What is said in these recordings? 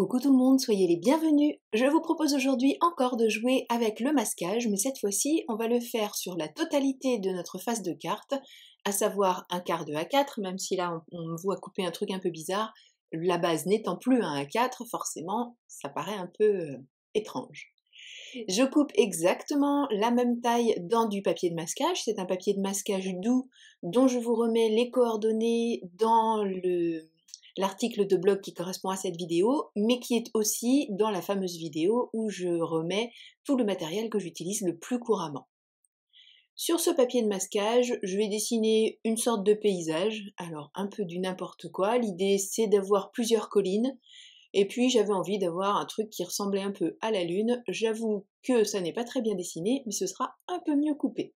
Coucou tout le monde, soyez les bienvenus. Je vous propose aujourd'hui encore de jouer avec le masquage, mais cette fois-ci, on va le faire sur la totalité de notre face de carte, à savoir un quart de A4, même si là on me voit couper un truc un peu bizarre, la base n'étant plus un A4, forcément, ça paraît un peu étrange. Je coupe exactement la même taille dans du papier de masquage, c'est un papier de masquage doux dont je vous remets les coordonnées dans l'article de blog qui correspond à cette vidéo, mais qui est aussi dans la fameuse vidéo où je remets tout le matériel que j'utilise le plus couramment. Sur ce papier de masquage, je vais dessiner une sorte de paysage, alors un peu du n'importe quoi. L'idée c'est d'avoir plusieurs collines, et puis j'avais envie d'avoir un truc qui ressemblait un peu à la lune. J'avoue que ça n'est pas très bien dessiné, mais ce sera un peu mieux coupé.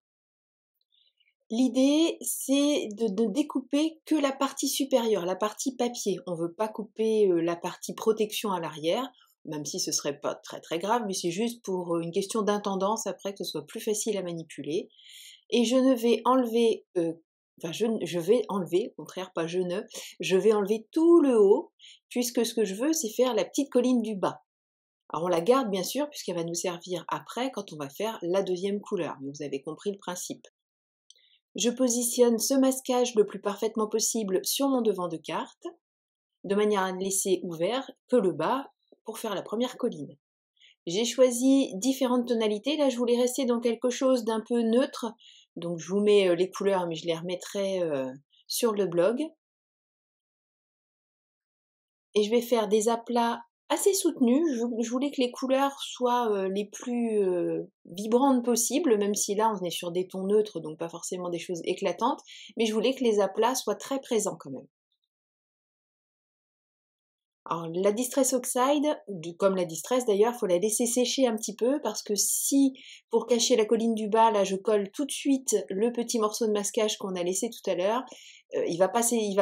L'idée, c'est de découper que la partie supérieure, la partie papier. On ne veut pas couper la partie protection à l'arrière, même si ce serait pas très très grave, mais c'est juste pour une question d'intendance après que ce soit plus facile à manipuler. Et je ne vais enlever, je vais enlever, au contraire pas je vais enlever tout le haut, puisque ce que je veux, c'est faire la petite colline du bas. Alors on la garde bien sûr, puisqu'elle va nous servir après quand on va faire la deuxième couleur, mais vous avez compris le principe. Je positionne ce masquage le plus parfaitement possible sur mon devant de carte, de manière à ne laisser ouvert que le bas pour faire la première colline. J'ai choisi différentes tonalités, là je voulais rester dans quelque chose d'un peu neutre, donc je vous mets les couleurs mais je les remettrai sur le blog. Et je vais faire des aplats assez soutenus, je voulais que les couleurs soient les plus vibrantes possibles, même si là on est sur des tons neutres, donc pas forcément des choses éclatantes, mais je voulais que les aplats soient très présents quand même. Alors la Distress Oxide, comme la Distress d'ailleurs, il faut la laisser sécher un petit peu, parce que si, pour cacher la colline du bas, là je colle tout de suite le petit morceau de masquage qu'on a laissé tout à l'heure, il va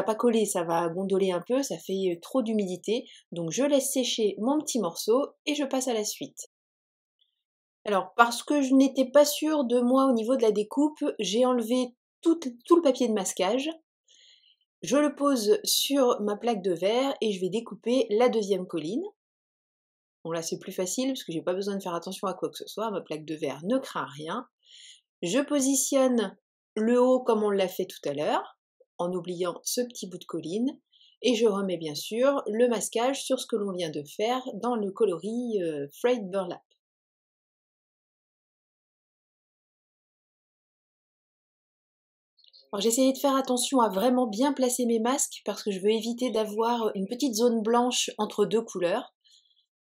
pas coller, ça va gondoler un peu, ça fait trop d'humidité, donc je laisse sécher mon petit morceau et je passe à la suite. Alors parce que je n'étais pas sûre de moi au niveau de la découpe, j'ai enlevé tout le papier de masquage. Je le pose sur ma plaque de verre et je vais découper la deuxième colline. Bon là c'est plus facile parce que j'ai pas besoin de faire attention à quoi que ce soit, ma plaque de verre ne craint rien. Je positionne le haut comme on l'a fait tout à l'heure, en oubliant ce petit bout de colline, et je remets bien sûr le masquage sur ce que l'on vient de faire dans le coloris Frayed Burlap. J'ai essayé de faire attention à vraiment bien placer mes masques parce que je veux éviter d'avoir une petite zone blanche entre deux couleurs.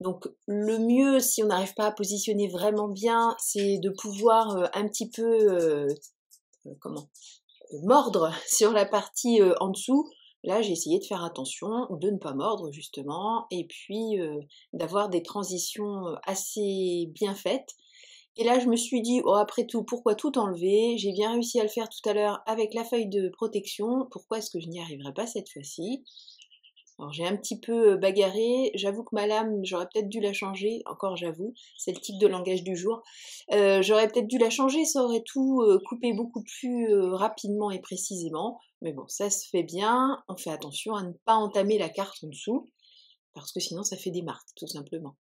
Donc le mieux, si on n'arrive pas à positionner vraiment bien, c'est de pouvoir un petit peu mordre sur la partie en dessous. Là j'ai essayé de faire attention, de ne pas mordre justement, et puis d'avoir des transitions assez bien faites. Et là je me suis dit, oh après tout, pourquoi tout enlever? J'ai bien réussi à le faire tout à l'heure avec la feuille de protection, pourquoi est-ce que je n'y arriverai pas cette fois-ci? Alors j'ai un petit peu bagarré, j'avoue que ma lame, j'aurais peut-être dû la changer, encore j'avoue, c'est le tic de langage du jour. J'aurais peut-être dû la changer, ça aurait tout coupé beaucoup plus rapidement et précisément, mais bon, ça se fait bien, on fait attention à ne pas entamer la carte en dessous, parce que sinon ça fait des marques, tout simplement.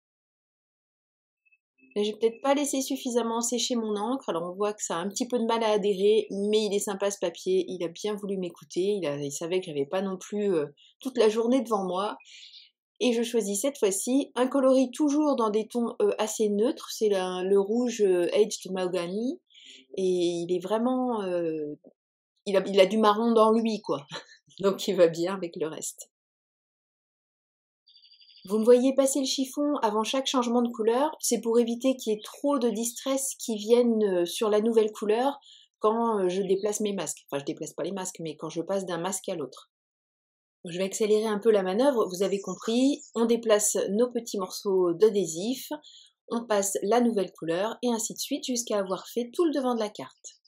J'ai peut-être pas laissé suffisamment sécher mon encre, alors on voit que ça a un petit peu de mal à adhérer, mais il est sympa ce papier, il a bien voulu m'écouter, il savait que j'avais pas non plus toute la journée devant moi. Et je choisis cette fois-ci un coloris toujours dans des tons assez neutres, c'est le rouge Aged Mahogany, et il est vraiment... il a du marron dans lui, quoi, donc il va bien avec le reste. Vous me voyez passer le chiffon avant chaque changement de couleur, c'est pour éviter qu'il y ait trop de distress qui viennent sur la nouvelle couleur quand je déplace mes masques. Enfin, je déplace pas les masques, mais quand je passe d'un masque à l'autre. Je vais accélérer un peu la manœuvre, vous avez compris, on déplace nos petits morceaux d'adhésif, on passe la nouvelle couleur, et ainsi de suite jusqu'à avoir fait tout le devant de la carte.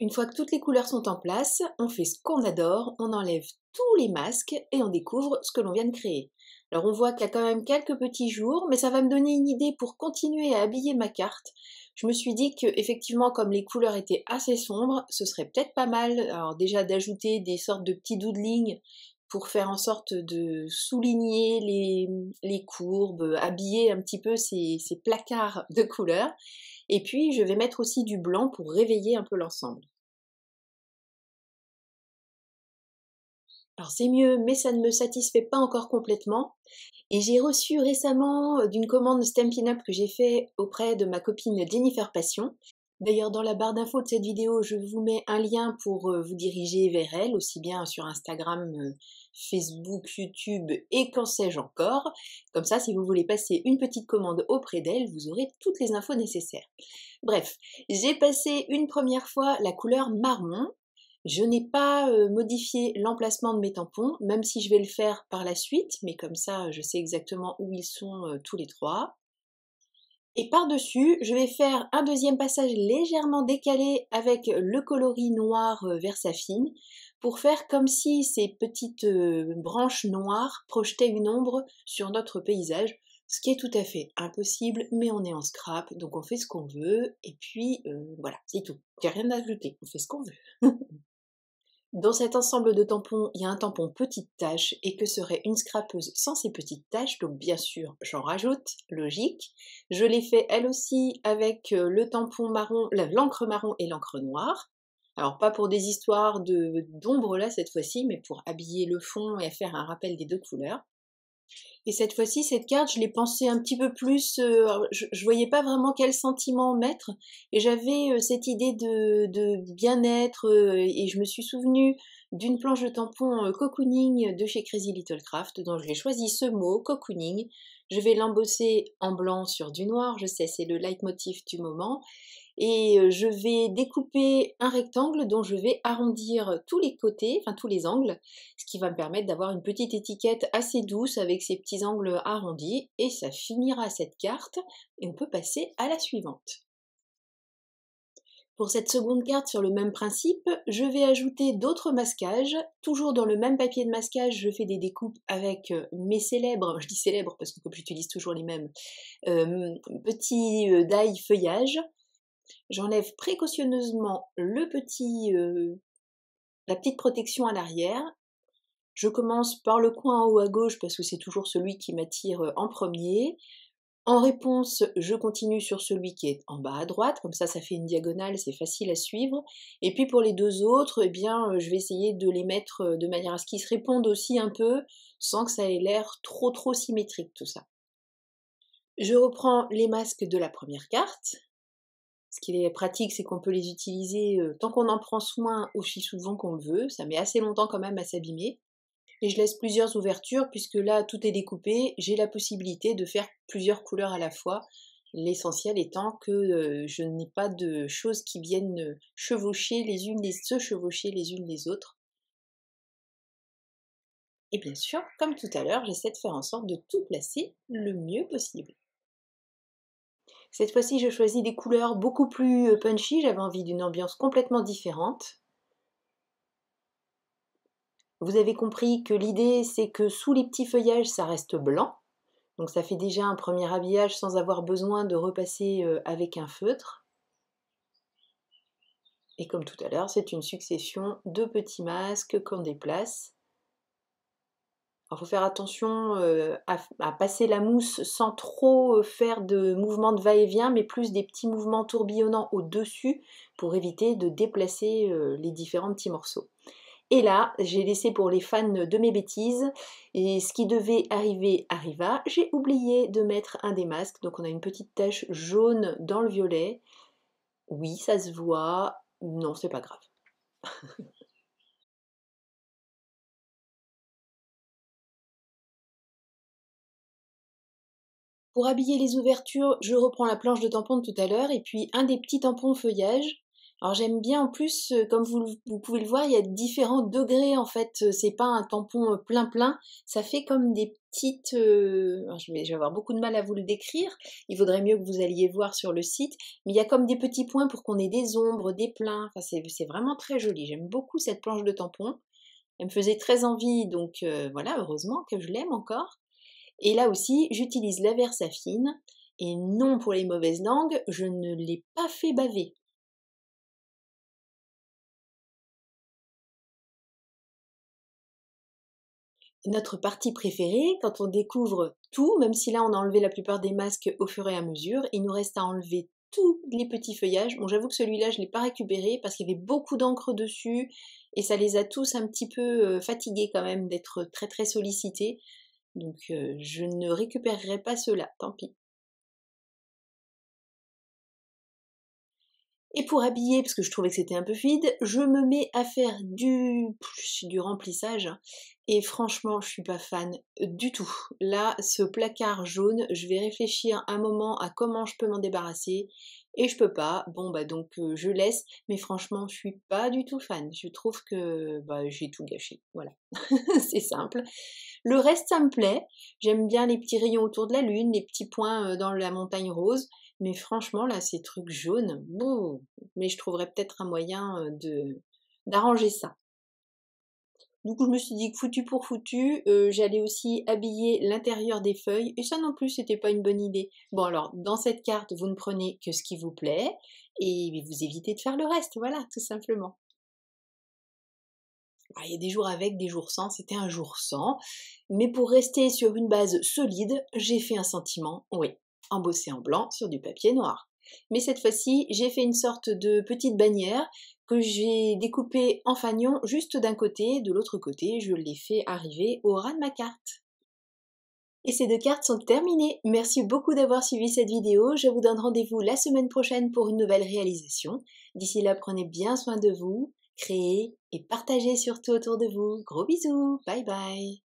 Une fois que toutes les couleurs sont en place, on fait ce qu'on adore, on enlève tous les masques et on découvre ce que l'on vient de créer. Alors on voit qu'il y a quand même quelques petits jours, mais ça va me donner une idée pour continuer à habiller ma carte. Je me suis dit que effectivement, comme les couleurs étaient assez sombres, ce serait peut-être pas mal, alors déjà d'ajouter des sortes de petits doodlings pour faire en sorte de souligner les courbes, habiller un petit peu ces placards de couleurs. Et puis je vais mettre aussi du blanc pour réveiller un peu l'ensemble. Alors c'est mieux, mais ça ne me satisfait pas encore complètement. Et j'ai reçu récemment d'une commande Stampin' Up que j'ai fait auprès de ma copine Jennifer Passion. D'ailleurs, dans la barre d'infos de cette vidéo, je vous mets un lien pour vous diriger vers elle, aussi bien sur Instagram, Facebook, YouTube et qu'en sais-je encore. Comme ça, si vous voulez passer une petite commande auprès d'elle, vous aurez toutes les infos nécessaires. Bref, j'ai passé une première fois la couleur marron. Je n'ai pas modifié l'emplacement de mes tampons, même si je vais le faire par la suite, mais comme ça je sais exactement où ils sont tous les trois. Et par-dessus, je vais faire un deuxième passage légèrement décalé avec le coloris noir Versafine pour faire comme si ces petites branches noires projetaient une ombre sur notre paysage, ce qui est tout à fait impossible, mais on est en scrap, donc on fait ce qu'on veut, et puis voilà, c'est tout. Il n'y a rien à ajouter, on fait ce qu'on veut. Dans cet ensemble de tampons, il y a un tampon petite tache, et que serait une scrapeuse sans ces petites taches, donc bien sûr j'en rajoute, logique. Je l'ai fait elle aussi avec le tampon marron, l'encre marron et l'encre noire. Alors pas pour des histoires d'ombre là cette fois-ci, mais pour habiller le fond et faire un rappel des deux couleurs. Et cette fois-ci, cette carte, je l'ai pensée un petit peu plus, je voyais pas vraiment quel sentiment mettre, et j'avais cette idée de bien-être, et je me suis souvenue d'une planche de tampon cocooning de chez Crazy Little Craft, dont j'ai choisi ce mot, cocooning. Je vais l'embosser en blanc sur du noir, je sais, c'est le leitmotiv du moment, et je vais découper un rectangle dont je vais arrondir tous les côtés, enfin tous les angles, ce qui va me permettre d'avoir une petite étiquette assez douce avec ces petits angles arrondis, et ça finira cette carte, et on peut passer à la suivante. Pour cette seconde carte, sur le même principe, je vais ajouter d'autres masquages. Toujours dans le même papier de masquage, je fais des découpes avec mes célèbres, je dis célèbres parce que comme j'utilise toujours les mêmes, petits die feuillage. J'enlève précautionneusement la petite protection à l'arrière. Je commence par le coin en haut à gauche parce que c'est toujours celui qui m'attire en premier. En réponse, je continue sur celui qui est en bas à droite, comme ça fait une diagonale, c'est facile à suivre. Et puis pour les deux autres, eh bien, je vais essayer de les mettre de manière à ce qu'ils se répondent aussi un peu, sans que ça ait l'air trop symétrique tout ça. Je reprends les masques de la première carte. Ce qui est pratique, c'est qu'on peut les utiliser tant qu'on en prend soin aussi souvent qu'on le veut. Ça met assez longtemps quand même à s'abîmer. Et je laisse plusieurs ouvertures puisque là tout est découpé. J'ai la possibilité de faire plusieurs couleurs à la fois. L'essentiel étant que je n'ai pas de choses qui viennent se chevaucher les unes les autres. Et bien sûr, comme tout à l'heure, j'essaie de faire en sorte de tout placer le mieux possible. Cette fois-ci, je choisis des couleurs beaucoup plus punchy, j'avais envie d'une ambiance complètement différente. Vous avez compris que l'idée, c'est que sous les petits feuillages, ça reste blanc. Donc ça fait déjà un premier habillage sans avoir besoin de repasser avec un feutre. Et comme tout à l'heure, c'est une succession de petits masques qu'on déplace. Il faut faire attention à passer la mousse sans trop faire de mouvements de va-et-vient, mais plus des petits mouvements tourbillonnants au-dessus pour éviter de déplacer les différents petits morceaux. Et là, j'ai laissé pour les fans de mes bêtises, et ce qui devait arriver arriva. J'ai oublié de mettre un des masques, donc on a une petite tache jaune dans le violet. Oui, ça se voit. Non, c'est pas grave. Pour habiller les ouvertures, je reprends la planche de tampon de tout à l'heure et puis un des petits tampons feuillage. Alors j'aime bien en plus, comme vous pouvez le voir, il y a différents degrés en fait, c'est pas un tampon plein, ça fait comme des petites... alors je vais avoir beaucoup de mal à vous le décrire, il vaudrait mieux que vous alliez voir sur le site, mais il y a comme des petits points pour qu'on ait des ombres, des pleins, enfin, c'est vraiment très joli, j'aime beaucoup cette planche de tampon, elle me faisait très envie, donc voilà, heureusement que je l'aime encore. Et là aussi, j'utilise la Versafine, et non pour les mauvaises langues, je ne l'ai pas fait baver. Notre partie préférée, quand on découvre tout, même si là on a enlevé la plupart des masques au fur et à mesure, il nous reste à enlever tous les petits feuillages. Bon, j'avoue que celui-là, je ne l'ai pas récupéré parce qu'il y avait beaucoup d'encre dessus et ça les a tous un petit peu fatigués quand même d'être très très sollicités. Donc je ne récupérerai pas ceux-là, tant pis. Et pour habiller, parce que je trouvais que c'était un peu vide, je me mets à faire du remplissage. Et franchement, je suis pas fan du tout. Là, ce placard jaune, je vais réfléchir un moment à comment je peux m'en débarrasser. Et je peux pas. Bon, bah donc je laisse. Mais franchement, je suis pas du tout fan. Je trouve que bah, j'ai tout gâché. Voilà. C'est simple. Le reste, ça me plaît. J'aime bien les petits rayons autour de la lune, les petits points dans la montagne rose. Mais franchement, là, ces trucs jaunes, bon, mais je trouverais peut-être un moyen d'arranger ça. Du coup, je me suis dit que foutu pour foutu, j'allais aussi habiller l'intérieur des feuilles, et ça non plus, c'était pas une bonne idée. Bon alors, dans cette carte, vous ne prenez que ce qui vous plaît, et vous évitez de faire le reste, voilà, tout simplement. Il y a des jours avec, des jours sans, c'était un jour sans, mais pour rester sur une base solide, j'ai fait un sentiment, oui, embossé en blanc sur du papier noir. Mais cette fois-ci, j'ai fait une sorte de petite bannière que j'ai découpée en fanion juste d'un côté, de l'autre côté, je l'ai fait arriver au ras de ma carte. Et ces deux cartes sont terminées. Merci beaucoup d'avoir suivi cette vidéo. Je vous donne rendez-vous la semaine prochaine pour une nouvelle réalisation. D'ici là, prenez bien soin de vous, créez et partagez surtout autour de vous. Gros bisous, bye bye.